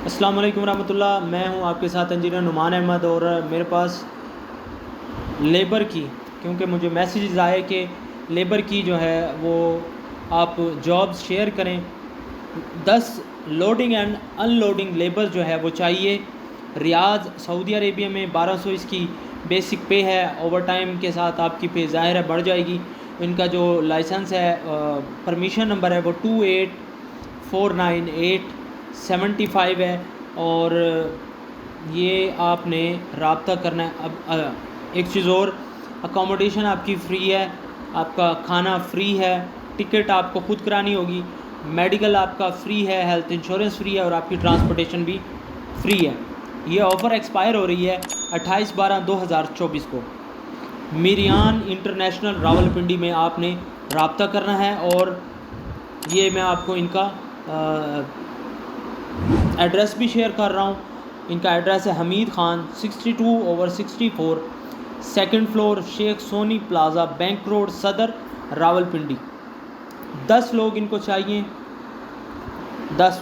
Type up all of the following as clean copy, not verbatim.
अस्सलाम वालेकुम रहमतुल्लाह। मैं हूं आपके साथ इंजीनियर नुमान अहमद और मेरे पास लेबर की, क्योंकि मुझे मैसेजेस आए कि लेबर की जो है वो आप जॉब्स शेयर करें। 10 लोडिंग एंड अनलोडिंग लेबर जो है वो चाहिए। रियाद सऊदी अरेबिया में 1200 इसकी बेसिक पे है। ओवर टाइम के साथ आपकी पे ज़ाहिर है बढ़ जाएगी। इनका जो लाइसेंस है, परमिशन नंबर है वो 2849875 है। और ये आपने रब्ता करना है। अब एक चीज़ और, अकोमोडेशन आपकी फ़्री है, आपका खाना फ्री है, टिकट आपको खुद करानी होगी, मेडिकल आपका फ़्री है, हेल्थ इंश्योरेंस फ्री है और आपकी ट्रांसपोर्टेशन भी फ्री है। ये ऑफ़र एक्सपायर हो रही है 28/12/2024 को। मिरियान इंटरनेशनल रावलपिंडी में आपने रब्ता करना है। और ये मैं आपको इनका एड्रेस भी शेयर कर रहा हूँ। इनका एड्रेस है Hamid Khan 62/64 second floor, Sheikh Soni plaza, bank road, Saddar, Rawalpindi. 10 लोग इनको चाहिए, 10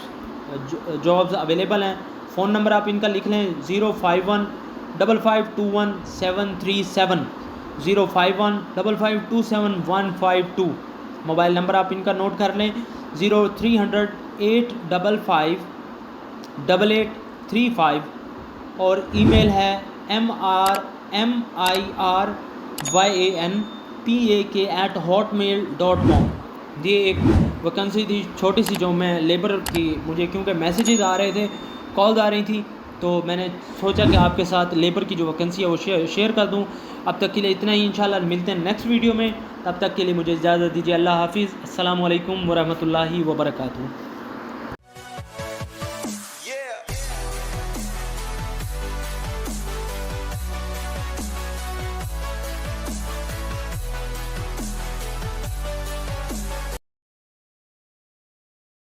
जॉब्स अवेलेबल हैं। फ़ोन नंबर आप इनका लिख लें 0515521 737, 0515527 मोबाइल नंबर आप इनका नोट कर लें 0300855835 और ईमेल है miryanpak@hotmail.com। ये एक वैकेंसी थी छोटी सी जो मैं लेबर की, मुझे क्योंकि मैसेजेस आ रहे थे, कॉल्स आ रही थी, तो मैंने सोचा कि आपके साथ लेबर की जो वैकेंसी है वो शेयर कर दूं। अब तक के लिए इतना ही, इंशाल्लाह मिलते हैं नेक्स्ट वीडियो में। तब तक के लिए मुझे इजाज़त दीजिए। अल्लाह हाफिज़। अस्सलामु अलैकुम वरहमतुल्लाहि वबरकातुहू।